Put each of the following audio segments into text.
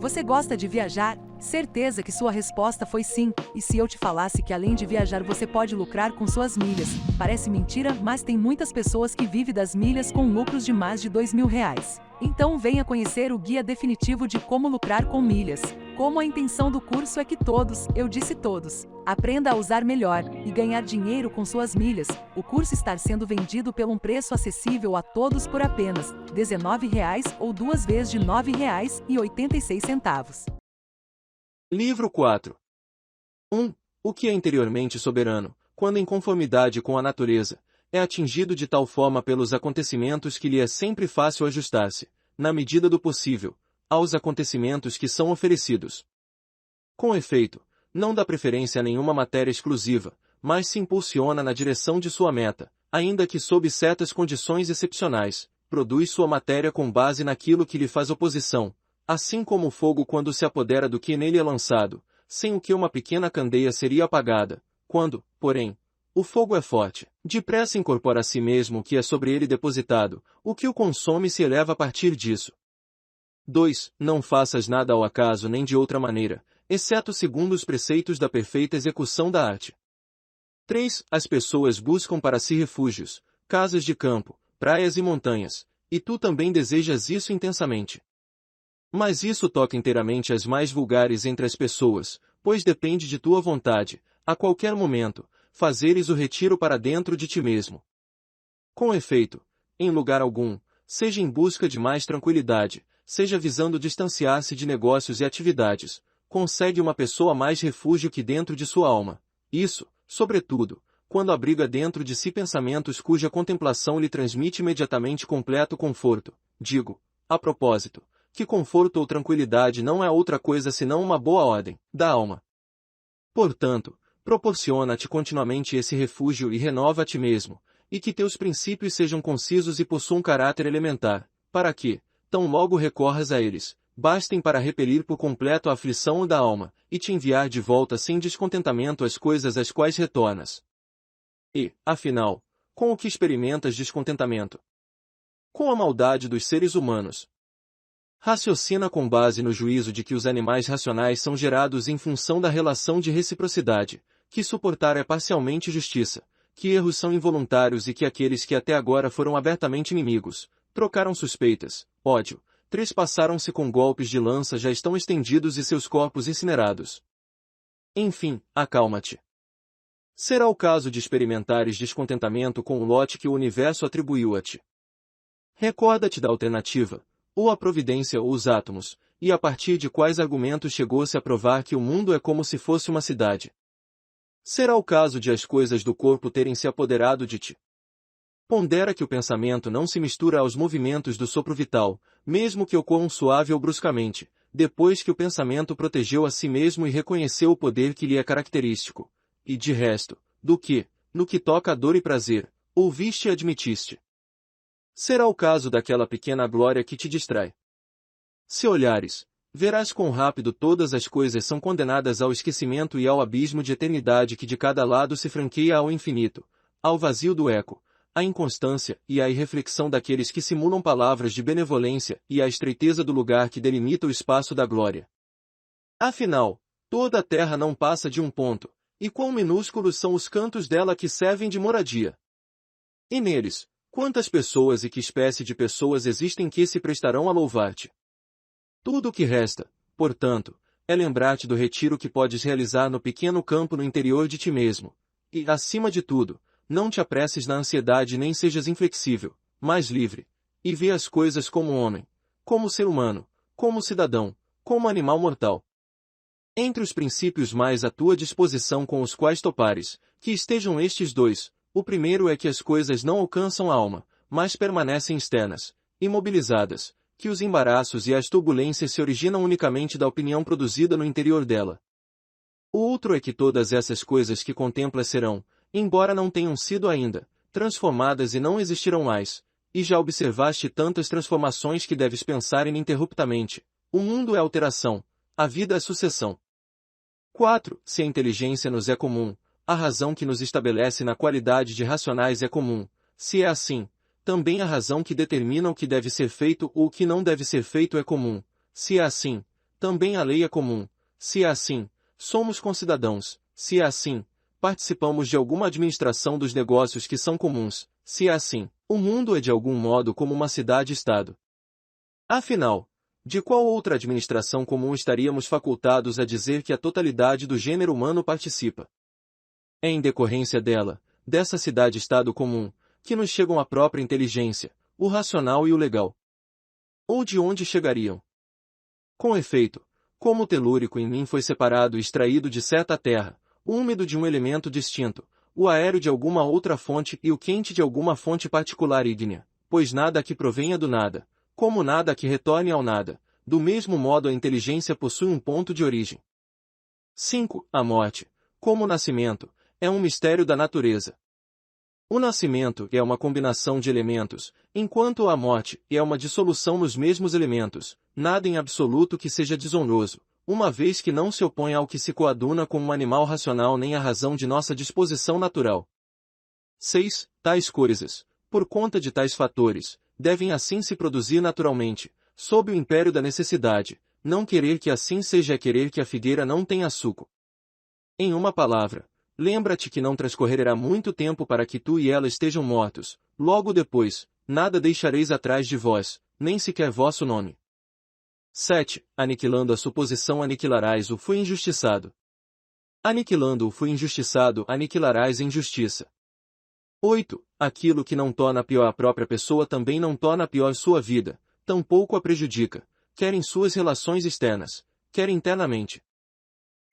Você gosta de viajar? Certeza que sua resposta foi sim. E se eu te falasse que além de viajar você pode lucrar com suas milhas? Parece mentira, mas tem muitas pessoas que vivem das milhas com lucros de mais de R$ 2.000. Então venha conhecer o guia definitivo de como lucrar com milhas. Como a intenção do curso é que todos, eu disse todos, aprenda a usar melhor e ganhar dinheiro com suas milhas. O curso está sendo vendido por um preço acessível a todos por apenas R$ 19 ou 2 vezes de R$ 9,86. Livro 4. 1. O que é interiormente soberano, quando em conformidade com a natureza, é atingido de tal forma pelos acontecimentos que lhe é sempre fácil ajustar-se, na medida do possível, aos acontecimentos que são oferecidos. Com efeito, não dá preferência a nenhuma matéria exclusiva, mas se impulsiona na direção de sua meta, ainda que sob certas condições excepcionais, produz sua matéria com base naquilo que lhe faz oposição, assim como o fogo quando se apodera do que nele é lançado, sem o que uma pequena candeia seria apagada, quando, porém, o fogo é forte, depressa incorpora a si mesmo o que é sobre ele depositado, o que o consome se eleva a partir disso. 2. Não faças nada ao acaso nem de outra maneira, exceto segundo os preceitos da perfeita execução da arte. 3. As pessoas buscam para si refúgios, casas de campo, praias e montanhas, e tu também desejas isso intensamente. Mas isso toca inteiramente as mais vulgares entre as pessoas, pois depende de tua vontade, a qualquer momento, fazeres o retiro para dentro de ti mesmo. Com efeito, em lugar algum, seja em busca de mais tranquilidade, seja visando distanciar-se de negócios e atividades, consegue uma pessoa mais refúgio que dentro de sua alma. Isso, sobretudo, quando abriga dentro de si pensamentos cuja contemplação lhe transmite imediatamente completo conforto. Digo, a propósito, que conforto ou tranquilidade não é outra coisa senão uma boa ordem da alma. Portanto, proporciona-te continuamente esse refúgio e renova a ti mesmo, e que teus princípios sejam concisos e possuam caráter elementar, para que, tão logo recorras a eles, bastem para repelir por completo a aflição da alma, e te enviar de volta sem descontentamento as coisas às quais retornas. E, afinal, com o que experimentas descontentamento? Com a maldade dos seres humanos. Raciocina com base no juízo de que os animais racionais são gerados em função da relação de reciprocidade, que suportar é parcialmente justiça, que erros são involuntários e que aqueles que até agora foram abertamente inimigos, trocaram suspeitas, ódio, trespassaram-se com golpes de lança já estão estendidos e seus corpos incinerados. Enfim, acalma-te. Será o caso de experimentares descontentamento com o lote que o universo atribuiu a ti. Recorda-te da alternativa, ou a providência ou os átomos, e a partir de quais argumentos chegou-se a provar que o mundo é como se fosse uma cidade. Será o caso de as coisas do corpo terem se apoderado de ti. Pondera que o pensamento não se mistura aos movimentos do sopro vital, mesmo que ocorram suave ou bruscamente, depois que o pensamento protegeu a si mesmo e reconheceu o poder que lhe é característico. E de resto, do que, no que toca a dor e prazer, ouviste e admitiste. Será o caso daquela pequena glória que te distrai. Se olhares, verás quão rápido todas as coisas são condenadas ao esquecimento e ao abismo de eternidade que de cada lado se franqueia ao infinito, ao vazio do eco, à inconstância e à irreflexão daqueles que simulam palavras de benevolência e à estreiteza do lugar que delimita o espaço da glória. Afinal, toda a terra não passa de um ponto, e quão minúsculos são os cantos dela que servem de moradia. E neles, quantas pessoas e que espécie de pessoas existem que se prestarão a louvar-te? Tudo o que resta, portanto, é lembrar-te do retiro que podes realizar no pequeno campo no interior de ti mesmo, e, acima de tudo, não te apresses na ansiedade nem sejas inflexível, mas livre, e vê as coisas como homem, como ser humano, como cidadão, como animal mortal. Entre os princípios mais à tua disposição com os quais topares, que estejam estes dois, o primeiro é que as coisas não alcançam a alma, mas permanecem externas, imobilizadas, que os embaraços e as turbulências se originam unicamente da opinião produzida no interior dela. O outro é que todas essas coisas que contemplas serão, embora não tenham sido ainda, transformadas e não existirão mais, e já observaste tantas transformações que deves pensar ininterruptamente. O mundo é alteração, a vida é sucessão. 4. Se a inteligência nos é comum, a razão que nos estabelece na qualidade de racionais é comum. Se é assim, também a razão que determina o que deve ser feito ou o que não deve ser feito é comum. Se é assim, também a lei é comum. Se é assim, somos concidadãos. Se é assim, participamos de alguma administração dos negócios que são comuns. Se é assim, o mundo é de algum modo como uma cidade-estado. Afinal, de qual outra administração comum estaríamos facultados a dizer que a totalidade do gênero humano participa? É em decorrência dela, dessa cidade-estado comum, que nos chegam a própria inteligência, o racional e o legal. Ou de onde chegariam? Com efeito, como o telúrico em mim foi separado e extraído de certa terra, o úmido de um elemento distinto, o aéreo de alguma outra fonte e o quente de alguma fonte particular ígnea, pois nada que provenha do nada, como nada que retorne ao nada, do mesmo modo a inteligência possui um ponto de origem. 5. A morte, como o nascimento, é um mistério da natureza. O nascimento é uma combinação de elementos, enquanto a morte é uma dissolução nos mesmos elementos, nada em absoluto que seja desonroso, uma vez que não se opõe ao que se coaduna com um animal racional nem à razão de nossa disposição natural. 6. Tais coisas, por conta de tais fatores, devem assim se produzir naturalmente, sob o império da necessidade, não querer que assim seja é querer que a figueira não tenha suco. Em uma palavra, lembra-te que não transcorrerá muito tempo para que tu e ela estejam mortos, logo depois, nada deixareis atrás de vós, nem sequer vosso nome. 7. Aniquilando a suposição aniquilarás o fui injustiçado. Aniquilando o fui injustiçado aniquilarás a injustiça. 8. Aquilo que não torna pior a própria pessoa também não torna pior sua vida, tampouco a prejudica, quer em suas relações externas, quer internamente.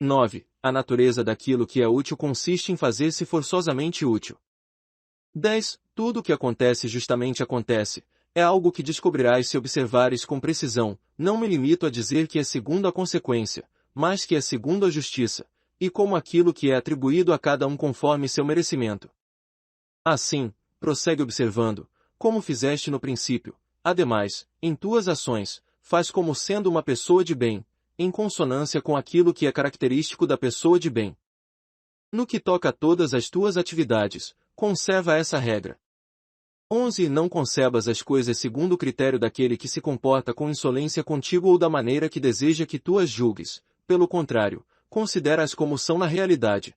9. A natureza daquilo que é útil consiste em fazer-se forçosamente útil. 10. Tudo o que acontece justamente acontece, é algo que descobrirás se observares com precisão, não me limito a dizer que é segundo a consequência, mas que é segundo a justiça, e como aquilo que é atribuído a cada um conforme seu merecimento. Assim, prossegue observando, como fizeste no princípio, ademais, em tuas ações, faz como sendo uma pessoa de bem, em consonância com aquilo que é característico da pessoa de bem. No que toca a todas as tuas atividades, conserva essa regra. 11. Não concebas as coisas segundo o critério daquele que se comporta com insolência contigo ou da maneira que deseja que tu as julgues, pelo contrário, considera-as como são na realidade.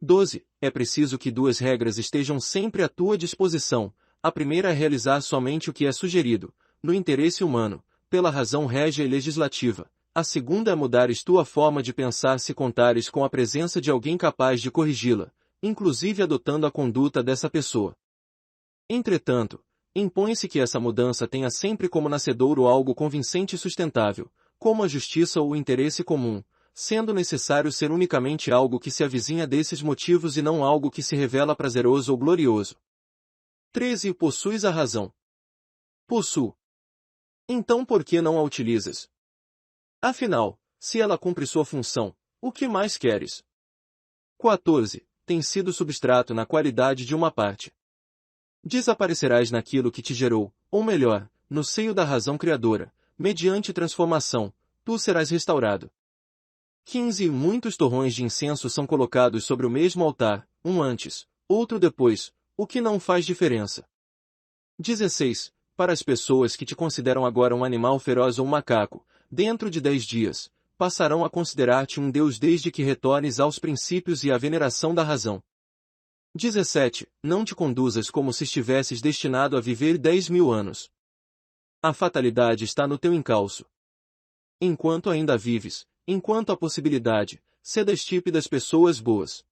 12. É preciso que duas regras estejam sempre à tua disposição. A primeira é realizar somente o que é sugerido, no interesse humano, pela razão régia e legislativa. A segunda é mudares tua forma de pensar se contares com a presença de alguém capaz de corrigi-la, inclusive adotando a conduta dessa pessoa. Entretanto, impõe-se que essa mudança tenha sempre como nascedouro algo convincente e sustentável, como a justiça ou o interesse comum, sendo necessário ser unicamente algo que se avizinha desses motivos e não algo que se revela prazeroso ou glorioso. 13. Possuis a razão. Possuo. Então por que não a utilizas? Afinal, se ela cumpre sua função, o que mais queres? 14. Tem sido substrato na qualidade de uma parte. Desaparecerás naquilo que te gerou, ou melhor, no seio da razão criadora, mediante transformação, tu serás restaurado. 15. Muitos torrões de incenso são colocados sobre o mesmo altar, um antes, outro depois, o que não faz diferença. 16. Para as pessoas que te consideram agora um animal feroz ou um macaco, dentro de 10 dias, passarão a considerar-te um Deus desde que retornes aos princípios e à veneração da razão. 17. Não te conduzas como se estivesses destinado a viver 10.000 anos. A fatalidade está no teu encalço. Enquanto ainda vives, enquanto há possibilidade, sê da estirpe das pessoas boas.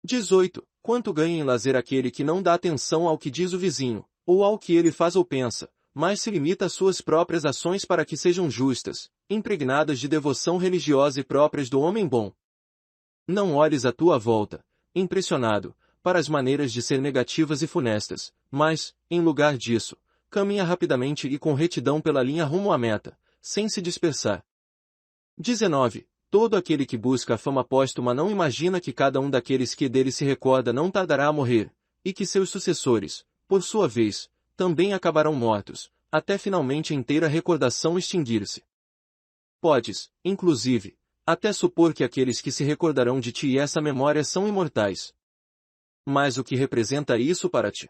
18. Quanto ganha em lazer aquele que não dá atenção ao que diz o vizinho, ou ao que ele faz ou pensa, mas se limita às suas próprias ações para que sejam justas, impregnadas de devoção religiosa e próprias do homem bom. Não olhes à tua volta, impressionado, para as maneiras de ser negativas e funestas, mas, em lugar disso, caminha rapidamente e com retidão pela linha rumo à meta, sem se dispersar. 19. Todo aquele que busca a fama póstuma não imagina que cada um daqueles que dele se recorda não tardará a morrer, e que seus sucessores, por sua vez, também acabarão mortos, até finalmente a inteira recordação extinguir-se. Podes, inclusive, até supor que aqueles que se recordarão de ti e essa memória são imortais. Mas o que representa isso para ti?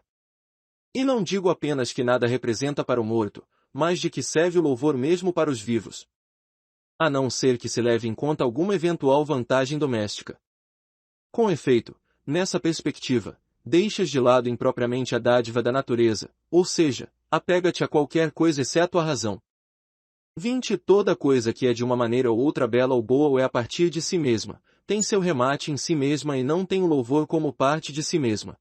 E não digo apenas que nada representa para o morto, mas de que serve o louvor mesmo para os vivos. a não ser que se leve em conta alguma eventual vantagem doméstica. Com efeito, nessa perspectiva, deixas de lado impropriamente a dádiva da natureza, ou seja, apega-te a qualquer coisa exceto a razão. 20. Toda coisa que é de uma maneira ou outra bela ou boa ou é a partir de si mesma, tem seu remate em si mesma e não tem o louvor como parte de si mesma.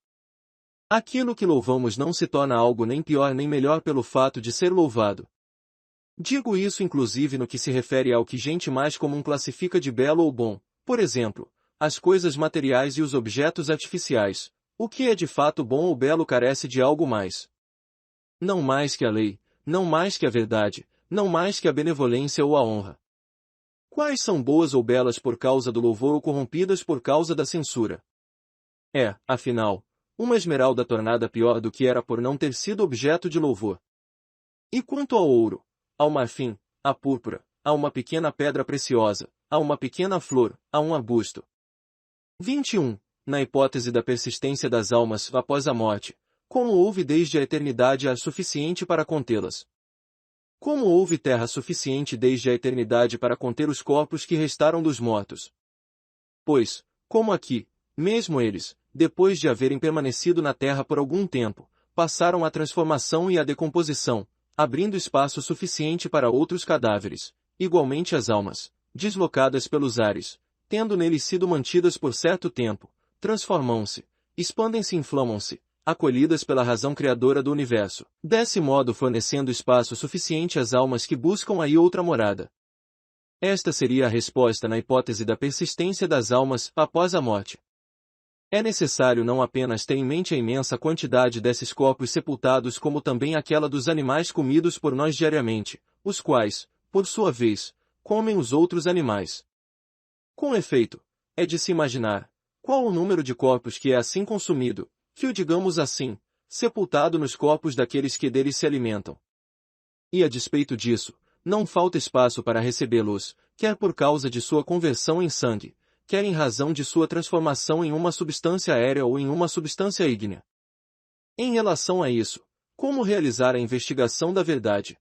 Aquilo que louvamos não se torna algo nem pior nem melhor pelo fato de ser louvado. Digo isso inclusive no que se refere ao que gente mais comum classifica de belo ou bom, por exemplo, as coisas materiais e os objetos artificiais. O que é de fato bom ou belo carece de algo mais. Não mais que a lei, não mais que a verdade, não mais que a benevolência ou a honra. Quais são boas ou belas por causa do louvor ou corrompidas por causa da censura? É, afinal, uma esmeralda tornada pior do que era por não ter sido objeto de louvor. E quanto ao ouro, ao marfim, à púrpura, a uma pequena pedra preciosa, a uma pequena flor, a um arbusto. 21. Na hipótese da persistência das almas após a morte, como houve desde a eternidade ar suficiente para contê-las? Como houve terra suficiente desde a eternidade para conter os corpos que restaram dos mortos? Pois, como aqui, mesmo eles, depois de haverem permanecido na terra por algum tempo, passaram a transformação e a decomposição, abrindo espaço suficiente para outros cadáveres, igualmente as almas, deslocadas pelos ares, tendo neles sido mantidas por certo tempo, transformam-se, expandem-se e inflamam-se, acolhidas pela razão criadora do universo, desse modo fornecendo espaço suficiente às almas que buscam aí outra morada. Esta seria a resposta na hipótese da persistência das almas após a morte. É necessário não apenas ter em mente a imensa quantidade desses corpos sepultados como também aquela dos animais comidos por nós diariamente, os quais, por sua vez, comem os outros animais. Com efeito, é de se imaginar, qual o número de corpos que é assim consumido, que o digamos assim, sepultado nos corpos daqueles que deles se alimentam. E a despeito disso, não falta espaço para recebê-los, quer por causa de sua conversão em sangue, quer em razão de sua transformação em uma substância aérea ou em uma substância ígnea. Em relação a isso, como realizar a investigação da verdade?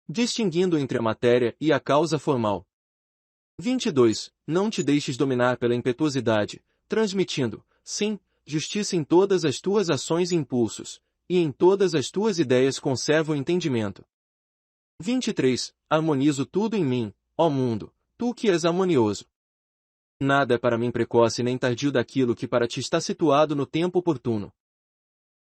Distinguindo entre a matéria e a causa formal. 22. Não te deixes dominar pela impetuosidade, transmitindo, sim, justiça em todas as tuas ações e impulsos, e em todas as tuas ideias conserva o entendimento. 23. Harmonizo tudo em mim, ó mundo, tu que és harmonioso. Nada é para mim precoce nem tardio daquilo que para ti está situado no tempo oportuno.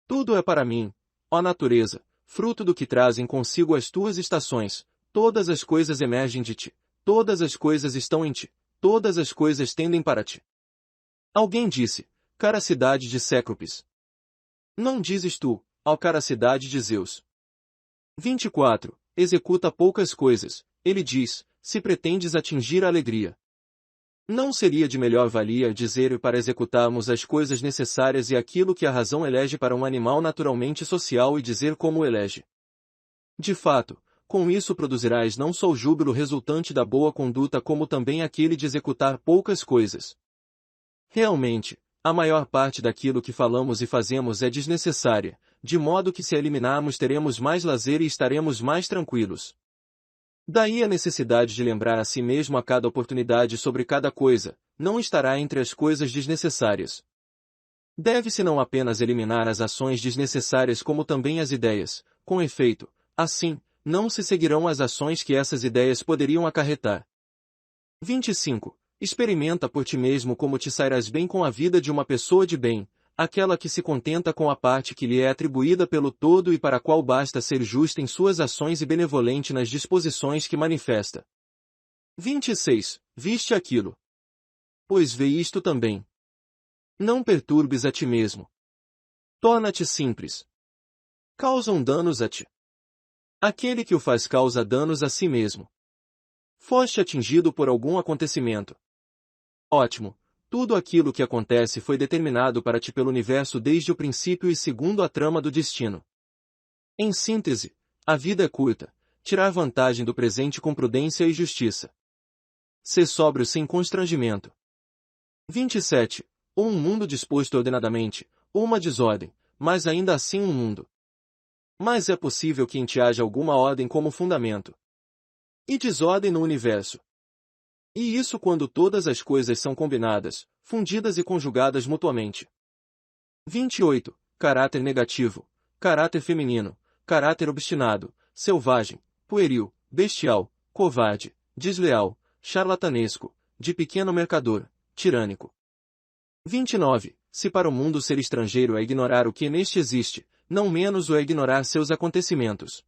Tudo é para mim, ó natureza, fruto do que trazem consigo as tuas estações, todas as coisas emergem de ti, todas as coisas estão em ti, todas as coisas tendem para ti. Alguém disse, cara cidade de Cécropes. Não dizes tu, ó cara cidade de Zeus. 24. Executa poucas coisas, ele diz, se pretendes atingir a alegria. Não seria de melhor valia dizer para executarmos as coisas necessárias e aquilo que a razão elege para um animal naturalmente social e dizer como o elege? De fato, com isso produzirás não só o júbilo resultante da boa conduta como também aquele de executar poucas coisas. Realmente, a maior parte daquilo que falamos e fazemos é desnecessária, de modo que se a eliminarmos teremos mais lazer e estaremos mais tranquilos. Daí a necessidade de lembrar a si mesmo a cada oportunidade sobre cada coisa, não estará entre as coisas desnecessárias. Deve-se não apenas eliminar as ações desnecessárias como também as ideias, com efeito, assim, não se seguirão as ações que essas ideias poderiam acarretar. 25. Experimenta por ti mesmo como te sairás bem com a vida de uma pessoa de bem, aquela que se contenta com a parte que lhe é atribuída pelo todo e para a qual basta ser justa em suas ações e benevolente nas disposições que manifesta. 26. Viste aquilo. Pois vê isto também. Não perturbes a ti mesmo. Torna-te simples. Causam danos a ti. Aquele que o faz causa danos a si mesmo. Foste atingido por algum acontecimento. Ótimo. Tudo aquilo que acontece foi determinado para ti pelo universo desde o princípio e segundo a trama do destino. Em síntese, a vida é curta, tirar vantagem do presente com prudência e justiça. Ser sóbrio sem constrangimento. 27. Ou um mundo disposto ordenadamente, ou uma desordem, mas ainda assim um mundo. Mas é possível que em ti haja alguma ordem como fundamento. E desordem no universo, E isso quando todas as coisas são combinadas, fundidas e conjugadas mutuamente. 28. Caráter negativo. Caráter feminino. Caráter obstinado, selvagem, pueril, bestial, covarde, desleal, charlatanesco, de pequeno mercador, tirânico. 29. Se para o mundo ser estrangeiro é ignorar o que neste existe, não menos o é ignorar seus acontecimentos.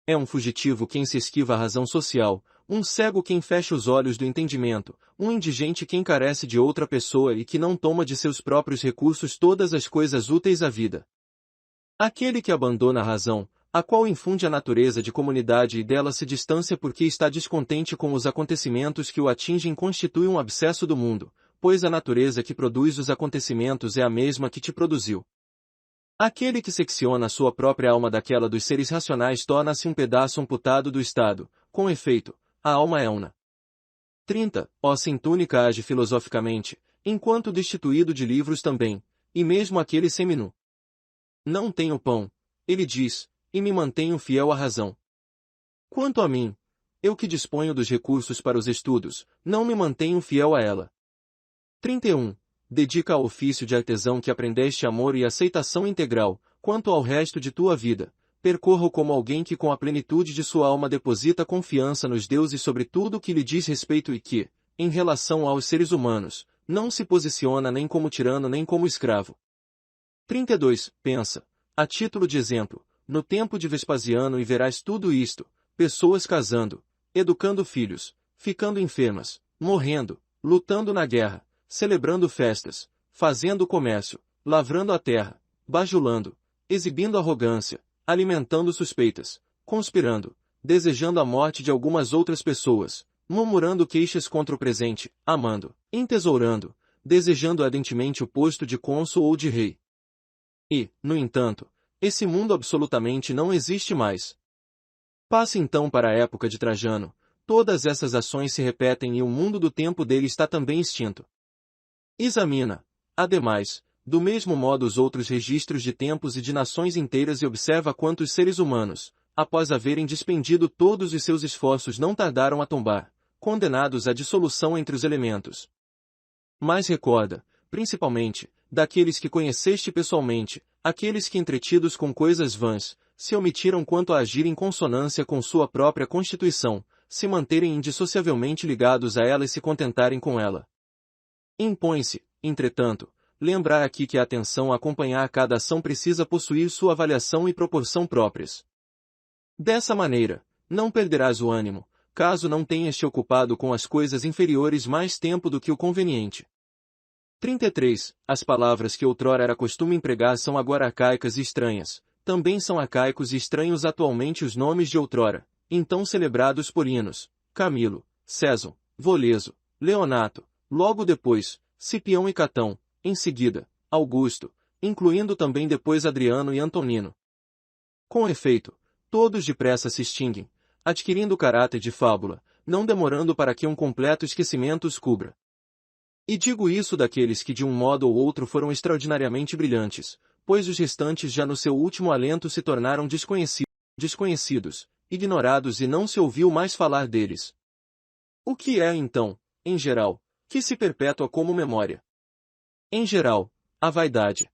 É um fugitivo quem se esquiva à razão social, um cego quem fecha os olhos do entendimento, um indigente quem carece de outra pessoa e que não toma de seus próprios recursos todas as coisas úteis à vida. Aquele que abandona a razão, a qual infunde a natureza de comunidade e dela se distancia porque está descontente com os acontecimentos que o atingem constitui um abscesso do mundo, pois a natureza que produz os acontecimentos é a mesma que te produziu. Aquele que secciona a sua própria alma daquela dos seres racionais torna-se um pedaço amputado do Estado, com efeito, a alma é una. 30. Ó sem túnica age filosoficamente, enquanto destituído de livros também, e mesmo aquele seminu. Não tenho pão, ele diz, e me mantenho fiel à razão. Quanto a mim, eu que disponho dos recursos para os estudos, não me mantenho fiel a ela. 31. Dedica ao ofício de artesão que aprendeste amor e aceitação integral, quanto ao resto de tua vida, percorra-o como alguém que com a plenitude de sua alma deposita confiança nos deuses sobre tudo o que lhe diz respeito e que, em relação aos seres humanos, não se posiciona nem como tirano nem como escravo. 32. Pensa, a título de exemplo, no tempo de Vespasiano e verás tudo isto, pessoas casando, educando filhos, ficando enfermas, morrendo, lutando na guerra, celebrando festas, fazendo comércio, lavrando a terra, bajulando, exibindo arrogância, alimentando suspeitas, conspirando, desejando a morte de algumas outras pessoas, murmurando queixas contra o presente, amando, entesourando, desejando ardentemente o posto de cônsul ou de rei. E, no entanto, esse mundo absolutamente não existe mais. Passe então para a época de Trajano, todas essas ações se repetem e o mundo do tempo dele está também extinto. Examina, ademais, do mesmo modo os outros registros de tempos e de nações inteiras e observa quantos seres humanos, após haverem despendido todos os seus esforços não tardaram a tombar, condenados à dissolução entre os elementos. Mas recorda, principalmente, daqueles que conheceste pessoalmente, aqueles que entretidos com coisas vãs, se omitiram quanto a agir em consonância com sua própria constituição, se manterem indissociavelmente ligados a ela e se contentarem com ela. Impõe-se, entretanto, lembrar aqui que a atenção a acompanhar cada ação precisa possuir sua avaliação e proporção próprias. Dessa maneira, não perderás o ânimo, caso não tenhas te ocupado com as coisas inferiores mais tempo do que o conveniente. 33. As palavras que outrora era costume empregar são agora arcaicas e estranhas, também são arcaicos e estranhos atualmente os nomes de outrora, então celebrados por Hinos, Camilo, César, Voleso, Leonato, logo depois, Cipião e Catão, em seguida, Augusto, incluindo também depois Adriano e Antonino. Com efeito, todos depressa se extinguem, adquirindo caráter de fábula, não demorando para que um completo esquecimento os cubra. E digo isso daqueles que de um modo ou outro foram extraordinariamente brilhantes, pois os restantes já no seu último alento se tornaram desconhecidos, ignorados e não se ouviu mais falar deles. O que é, então, em geral, que se perpetua como memória? Em geral, a vaidade.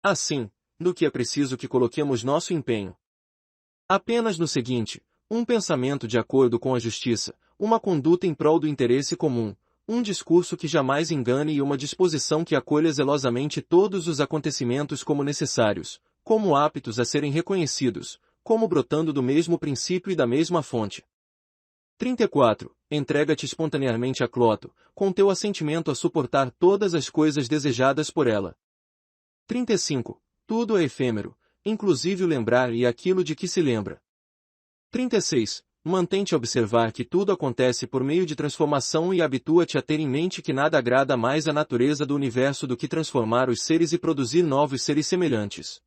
Assim, no que é preciso que coloquemos nosso empenho? Apenas no seguinte, um pensamento de acordo com a justiça, uma conduta em prol do interesse comum, um discurso que jamais engane e uma disposição que acolha zelosamente todos os acontecimentos como necessários, como aptos a serem reconhecidos, como brotando do mesmo princípio e da mesma fonte. 34. Entrega-te espontaneamente a Cloto, com teu assentimento a suportar todas as coisas desejadas por ela. 35. Tudo é efêmero, inclusive o lembrar e aquilo de que se lembra. 36. Mantém-te a observar que tudo acontece por meio de transformação e habitua-te a ter em mente que nada agrada mais à natureza do universo do que transformar os seres e produzir novos seres semelhantes.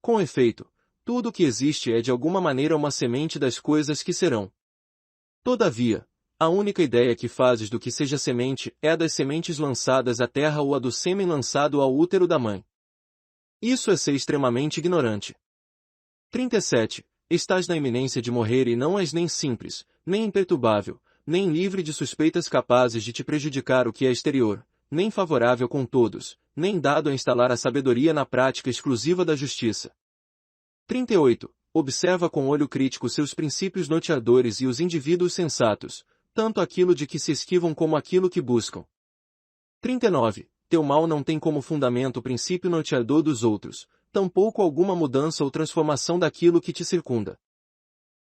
Com efeito, tudo o que existe é de alguma maneira uma semente das coisas que serão. Todavia, a única ideia que fazes do que seja semente é a das sementes lançadas à terra ou a do sêmen lançado ao útero da mãe. Isso é ser extremamente ignorante. 37. Estás na iminência de morrer e não és nem simples, nem imperturbável, nem livre de suspeitas capazes de te prejudicar o que é exterior, nem favorável com todos, nem dado a instalar a sabedoria na prática exclusiva da justiça. 38. Observa com olho crítico seus princípios norteadores e os indivíduos sensatos, tanto aquilo de que se esquivam como aquilo que buscam. 39. Teu mal não tem como fundamento o princípio norteador dos outros, tampouco alguma mudança ou transformação daquilo que te circunda.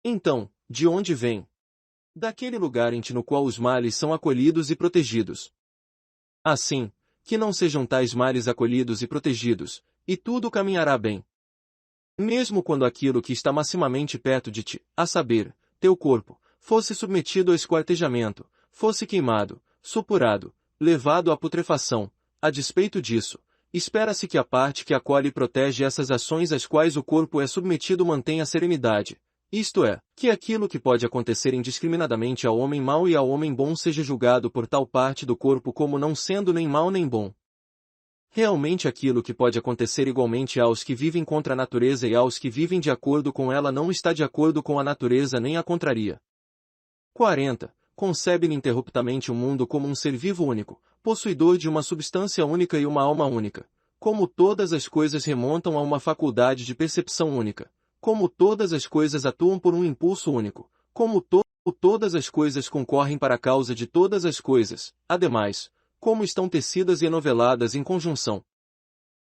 Então, de onde vem? Daquele lugar no qual os males são acolhidos e protegidos. Assim, que não sejam tais males acolhidos e protegidos, e tudo caminhará bem. Mesmo quando aquilo que está maximamente perto de ti, a saber, teu corpo, fosse submetido ao esquartejamento, fosse queimado, supurado, levado à putrefação, a despeito disso, espera-se que a parte que acolhe e protege essas ações às quais o corpo é submetido mantenha a serenidade, isto é, que aquilo que pode acontecer indiscriminadamente ao homem mau e ao homem bom seja julgado por tal parte do corpo como não sendo nem mau nem bom. Realmente aquilo que pode acontecer igualmente aos que vivem contra a natureza e aos que vivem de acordo com ela não está de acordo com a natureza nem a contraria. 40. Concebe ininterruptamente o mundo como um ser vivo único, possuidor de uma substância única e uma alma única, como todas as coisas remontam a uma faculdade de percepção única, como todas as coisas atuam por um impulso único, como todas as coisas concorrem para a causa de todas as coisas, ademais, como estão tecidas e enoveladas em conjunção.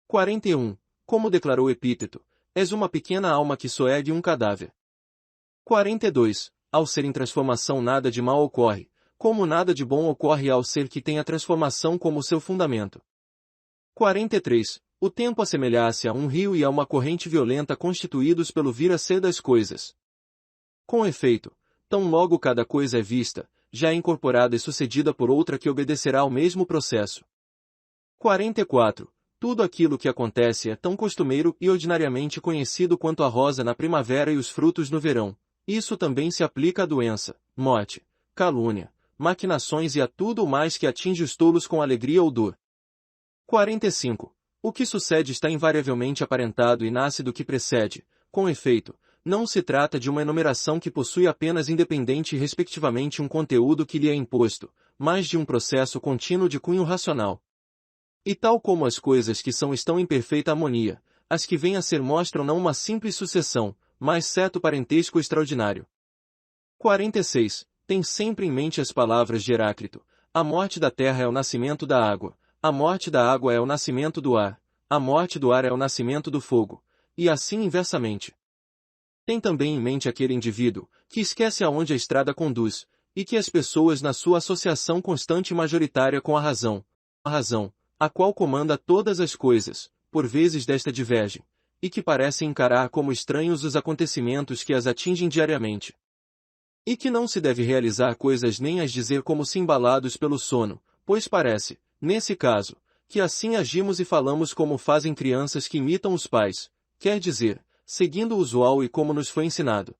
41. Como declarou Epíteto, és uma pequena alma que soergue um cadáver. 42. Ao ser em transformação nada de mal ocorre, como nada de bom ocorre ao ser que tem a transformação como seu fundamento. 43. O tempo assemelha-se a um rio e a uma corrente violenta constituídos pelo vir a ser das coisas. Com efeito, tão logo cada coisa é vista, já é incorporada e sucedida por outra que obedecerá ao mesmo processo. 44. Tudo aquilo que acontece é tão costumeiro e ordinariamente conhecido quanto a rosa na primavera e os frutos no verão. Isso também se aplica à doença, morte, calúnia, maquinações e a tudo o mais que atinge os tolos com alegria ou dor. 45. O que sucede está invariavelmente aparentado e nasce do que precede. Com efeito, não se trata de uma enumeração que possui apenas independente e respectivamente um conteúdo que lhe é imposto, mas de um processo contínuo de cunho racional. E tal como as coisas que são estão em perfeita harmonia, as que vêm a ser mostram não uma simples sucessão, mas certo parentesco extraordinário. 46. Tem sempre em mente as palavras de Heráclito: a morte da terra é o nascimento da água, a morte da água é o nascimento do ar, a morte do ar é o nascimento do fogo, e assim inversamente. Tem também em mente aquele indivíduo, que esquece aonde a estrada conduz, e que as pessoas na sua associação constante e majoritária com a razão, a qual comanda todas as coisas, por vezes desta divergem, e que parecem encarar como estranhos os acontecimentos que as atingem diariamente. E que não se deve realizar coisas nem as dizer como se embalados pelo sono, pois parece, nesse caso, que assim agimos e falamos como fazem crianças que imitam os pais, quer dizer, seguindo o usual e como nos foi ensinado.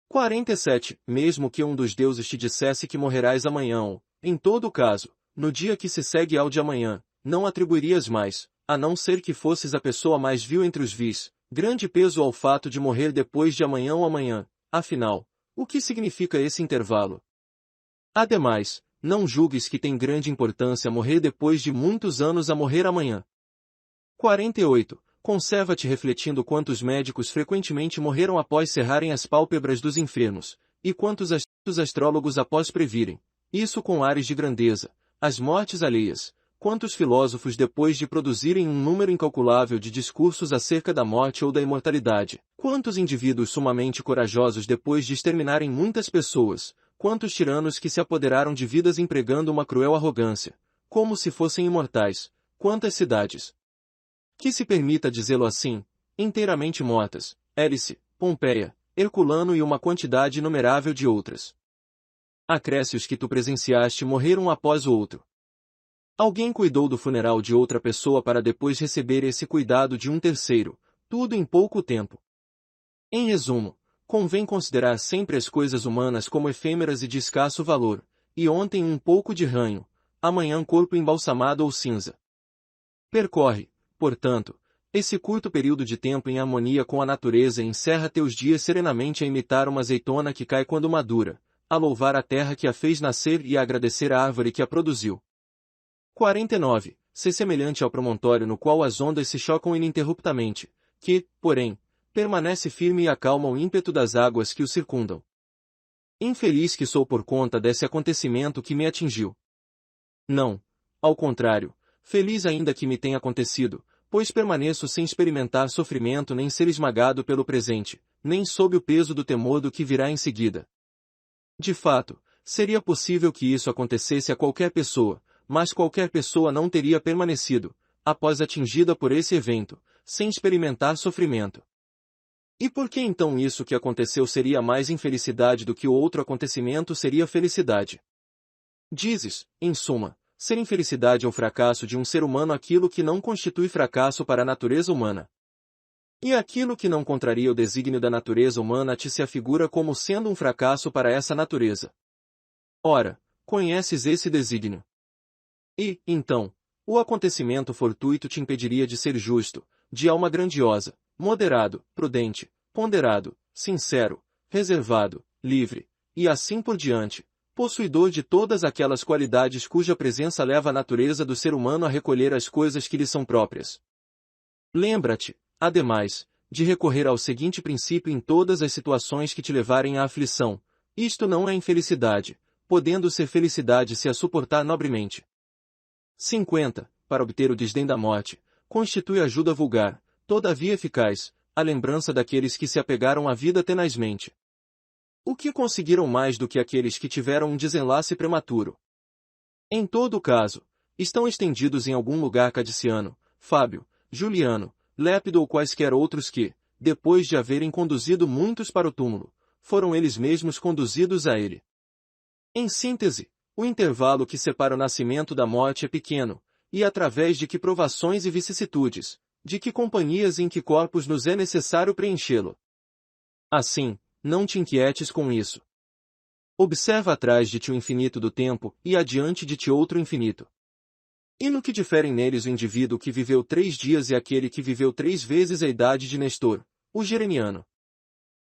47. Mesmo que um dos deuses te dissesse que morrerás amanhã ou, em todo caso, no dia que se segue ao de amanhã, não atribuirias mais, a não ser que fosses a pessoa mais vil entre os vis, grande peso ao fato de morrer depois de amanhã ou amanhã. Afinal, o que significa esse intervalo? Ademais, não julgues que tem grande importância morrer depois de muitos anos a morrer amanhã. 48. Conserva-te refletindo quantos médicos frequentemente morreram após cerrarem as pálpebras dos enfermos, e quantos astrólogos após previrem, isso com ares de grandeza, as mortes alheias, quantos filósofos depois de produzirem um número incalculável de discursos acerca da morte ou da imortalidade, quantos indivíduos sumamente corajosos depois de exterminarem muitas pessoas, quantos tiranos que se apoderaram de vidas empregando uma cruel arrogância, como se fossem imortais, quantas cidades, que se permita dizê-lo assim, inteiramente mortas, Hélice, Pompeia, Herculano e uma quantidade inumerável de outras. Acresce os que tu presenciaste morrer um após o outro. Alguém cuidou do funeral de outra pessoa para depois receber esse cuidado de um terceiro, tudo em pouco tempo. Em resumo, convém considerar sempre as coisas humanas como efêmeras e de escasso valor, e ontem um pouco de ranho, amanhã corpo embalsamado ou cinza. Percorre, portanto, esse curto período de tempo em harmonia com a natureza e encerra teus dias serenamente a imitar uma azeitona que cai quando madura, a louvar a terra que a fez nascer e a agradecer a árvore que a produziu. 49. Ser semelhante ao promontório no qual as ondas se chocam ininterruptamente, que, porém, permanece firme e acalma o ímpeto das águas que o circundam. Infeliz que sou por conta desse acontecimento que me atingiu. Não, ao contrário, feliz ainda que me tenha acontecido, pois permaneço sem experimentar sofrimento nem ser esmagado pelo presente, nem sob o peso do temor do que virá em seguida. De fato, seria possível que isso acontecesse a qualquer pessoa, mas qualquer pessoa não teria permanecido, após atingida por esse evento, sem experimentar sofrimento. E por que então isso que aconteceu seria mais infelicidade do que o outro acontecimento seria felicidade? Dizes, em suma, ser infelicidade ou fracasso de um ser humano aquilo que não constitui fracasso para a natureza humana. E aquilo que não contraria o desígnio da natureza humana te se afigura como sendo um fracasso para essa natureza. Ora, conheces esse desígnio. E, então, o acontecimento fortuito te impediria de ser justo, de alma grandiosa, moderado, prudente, ponderado, sincero, reservado, livre, e assim por diante, possuidor de todas aquelas qualidades cuja presença leva a natureza do ser humano a recolher as coisas que lhe são próprias. Lembra-te, ademais, de recorrer ao seguinte princípio em todas as situações que te levarem à aflição: isto não é infelicidade, podendo ser felicidade se a suportar nobremente. 50. Para obter o desdém da morte, constitui ajuda vulgar, todavia eficaz, a lembrança daqueles que se apegaram à vida tenazmente. O que conseguiram mais do que aqueles que tiveram um desenlace prematuro? Em todo o caso, estão estendidos em algum lugar Cadiciano, Fábio, Juliano, Lépido ou quaisquer outros que, depois de haverem conduzido muitos para o túmulo, foram eles mesmos conduzidos a ele. Em síntese, o intervalo que separa o nascimento da morte é pequeno, e através de que provações e vicissitudes, de que companhias e em que corpos nos é necessário preenchê-lo. Assim, não te inquietes com isso. Observa atrás de ti o infinito do tempo e adiante de ti outro infinito. E no que diferem neles o indivíduo que viveu 3 dias e aquele que viveu 3 vezes a idade de Nestor, o Jeremiano.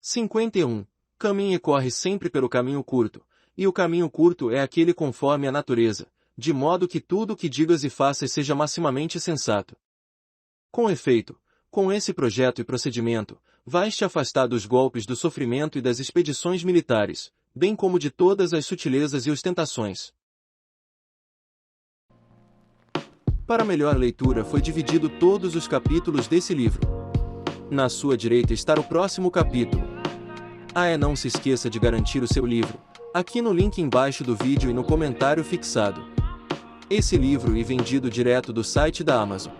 51. Caminha e corre sempre pelo caminho curto, e o caminho curto é aquele conforme a natureza, de modo que tudo o que digas e faças seja maximamente sensato. Com efeito, com esse projeto e procedimento, vais te afastar dos golpes do sofrimento e das expedições militares, bem como de todas as sutilezas e ostentações. Para melhor leitura foi dividido todos os capítulos desse livro. Na sua direita está o próximo capítulo. Não se esqueça de garantir o seu livro, aqui no link embaixo do vídeo e no comentário fixado. Esse livro é vendido direto do site da Amazon.